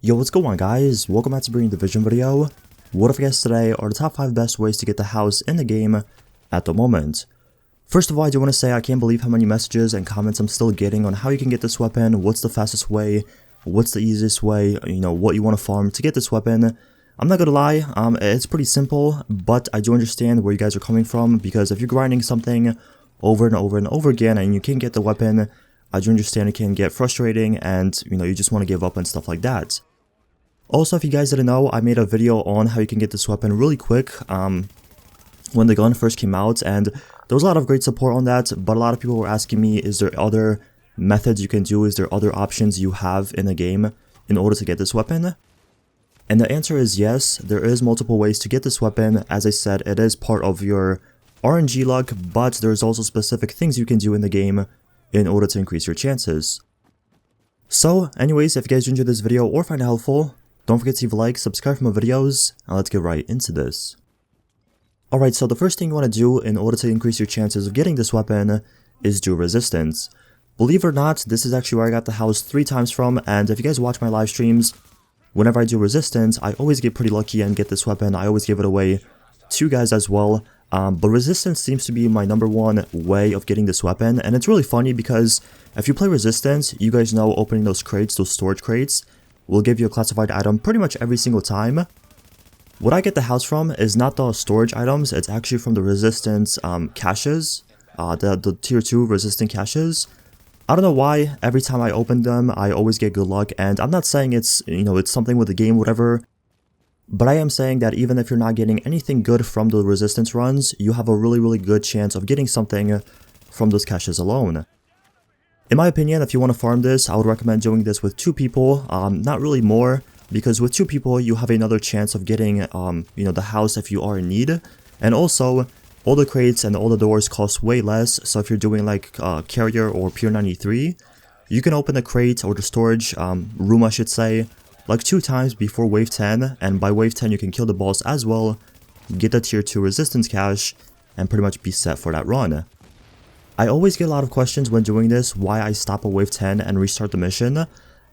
Yo, what's going on, guys? Welcome back to Bringing Division video. What if guys today are the top 5 best ways to get the house in the game at the moment. First of all, I do want to say I can't believe how many messages and comments I'm still getting on how you can get this weapon, what's the fastest way, what's the easiest way, what you want to farm to get this weapon. I'm not gonna lie, it's pretty simple, but I do understand where you guys are coming from, because if you're grinding something over and over and over again and you can't get the weapon, I do understand it can get frustrating and, you just want to give up and stuff like that. Also, if you guys didn't know, I made a video on how you can get this weapon really quick when the gun first came out, and there was a lot of great support on that, but a lot of people were asking me, is there other methods you can do, is there other options you have in the game in order to get this weapon? And the answer is yes, there is multiple ways to get this weapon. As I said, it is part of your RNG luck, but there's also specific things you can do in the game in order to increase your chances. So anyways, if you guys enjoyed this video or find it helpful, don't forget to leave a like, subscribe for more videos, and let's get right into this. Alright, so the first thing you want to do in order to increase your chances of getting this weapon is do resistance. Believe it or not, this is actually where I got the house 3 times from, and if you guys watch my live streams, whenever I do resistance, I always get pretty lucky and get this weapon. I always give it away to you guys as well. But resistance seems to be my #1 way of getting this weapon, and it's really funny because if you play resistance, you guys know opening those crates, those storage crates, will give you a classified item pretty much every single time. What I get the house from is not the storage items, it's actually from the resistance caches, the tier 2 resistant caches. I don't know why, every time I open them, I always get good luck, and I'm not saying it's, it's something with the game, whatever, but I am saying that even if you're not getting anything good from the resistance runs, you have a really good chance of getting something from those caches alone. In my opinion, if you want to farm this, I would recommend doing this with 2 people, not really more, because with 2 people, you have another chance of getting, the house if you are in need, and also, all the crates and all the doors cost way less, so if you're doing like Carrier or Pier 93, you can open the crate or the storage room, I should say, like 2 times before wave 10, and by wave 10 you can kill the boss as well, get the tier 2 resistance cache, and pretty much be set for that run. I always get a lot of questions when doing this, why I stop at wave 10 and restart the mission.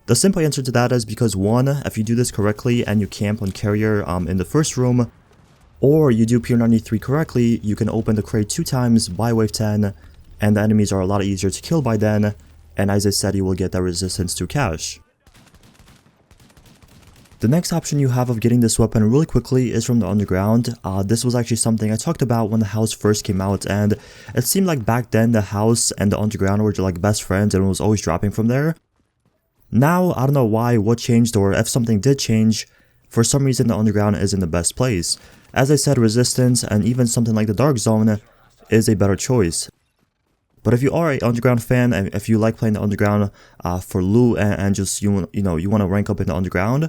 The simple answer to that is because 1, if you do this correctly and you camp on Carrier in the first room, or you do Pier 93 correctly, you can open the crate 2 times by wave 10, and the enemies are a lot easier to kill by then, and as I said, you will get that resistance to cache. The next option you have of getting this weapon really quickly is from the underground. This was actually something I talked about when the house first came out, and it seemed like back then the house and the underground were like best friends and it was always dropping from there. Now, I don't know why, what changed, or if something did change, for some reason the underground isn't the best place. As I said, resistance and even something like the dark zone is a better choice. But if you are an underground fan and if you like playing the underground for loot and just you want to rank up in the underground,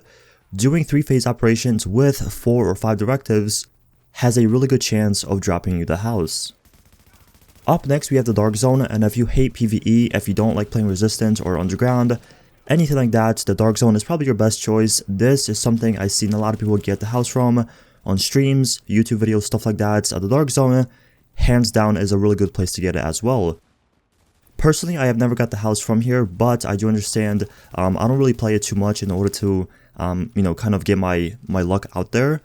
doing 3-phase operations with 4 or 5 directives has a really good chance of dropping you the house. Up next we have the dark zone, and if you hate PvE, if you don't like playing resistance or underground, anything like that, the dark zone is probably your best choice. This is something I've seen a lot of people get the house from on streams, YouTube videos, stuff like that. The dark zone, hands down, is a really good place to get it as well. Personally, I have never got the house from here, but I do understand I don't really play it too much in order to kind of get my luck out there.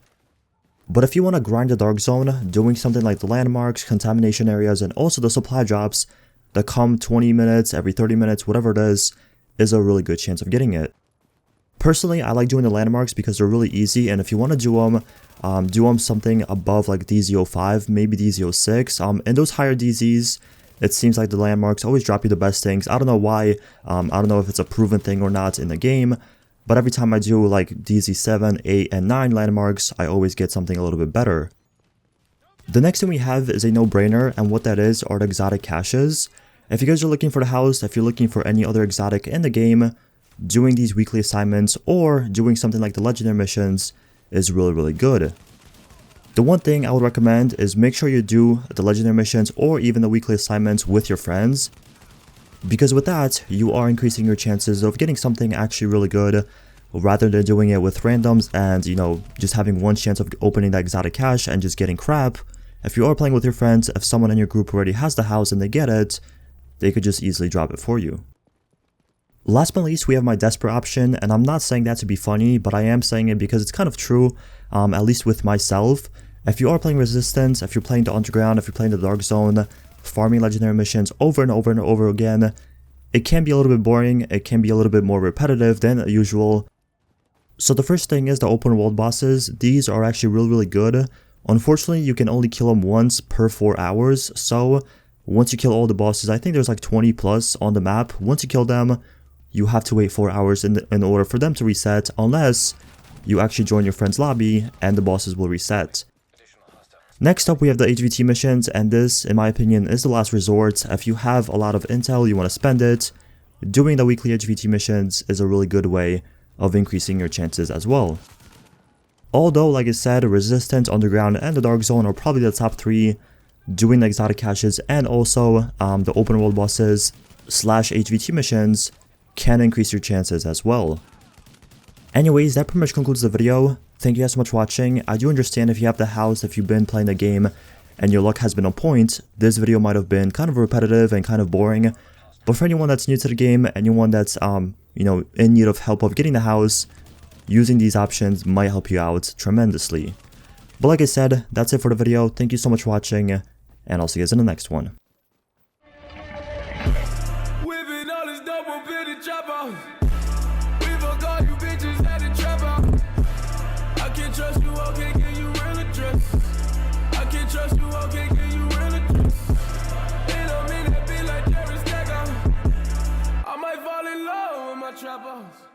But if you want to grind the dark zone, doing something like the landmarks, contamination areas, and also the supply drops that come 20 minutes, every 30 minutes, whatever it is a really good chance of getting it. Personally, I like doing the landmarks because they're really easy, and if you want to do them something above like DZ05, maybe DZ06. In those higher DZs, it seems like the landmarks always drop you the best things. I don't know why, I don't know if it's a proven thing or not in the game, but every time I do like DZ7, 8, and 9 landmarks, I always get something a little bit better. The next thing we have is a no-brainer, and what that is are the exotic caches. If you guys are looking for the house, if you're looking for any other exotic in the game, doing these weekly assignments or doing something like the legendary missions is really good. The one thing I would recommend is make sure you do the legendary missions or even the weekly assignments with your friends, because with that, you are increasing your chances of getting something actually really good, rather than doing it with randoms and, just having one chance of opening that exotic cache and just getting crap. If you are playing with your friends, if someone in your group already has the house and they get it, they could just easily drop it for you. Last but not least, we have my Desperate option, and I'm not saying that to be funny, but I am saying it because it's kind of true, at least with myself. If you are playing Resistance, if you're playing the Underground, if you're playing the Dark Zone, farming legendary missions over and over and over again, it can be a little bit boring, it can be a little bit more repetitive than usual. So the first thing is the open world bosses. These are actually really good. Unfortunately, you can only kill them once per 4 hours, so once you kill all the bosses, I think there's like 20 plus on the map, once you kill them, you have to wait 4 hours in order for them to reset, unless you actually join your friend's lobby and the bosses will reset. Next up, we have the HVT missions, and this, in my opinion, is the last resort. If you have a lot of intel, you want to spend it, doing the weekly HVT missions is a really good way of increasing your chances as well. Although, like I said, Resistance, Underground, and the Dark Zone are probably the top 3, doing the exotic caches and also the open world bosses / HVT missions can increase your chances as well. Anyways, that pretty much concludes the video. Thank you guys so much for watching. I do understand if you have the house, if you've been playing the game and your luck has been on point, this video might have been kind of repetitive and kind of boring. But for anyone that's new to the game, anyone that's you know, in need of help of getting the house, using these options might help you out tremendously. But like I said, that's it for the video. Thank you so much for watching, and I'll see you guys in the next one. Trap house.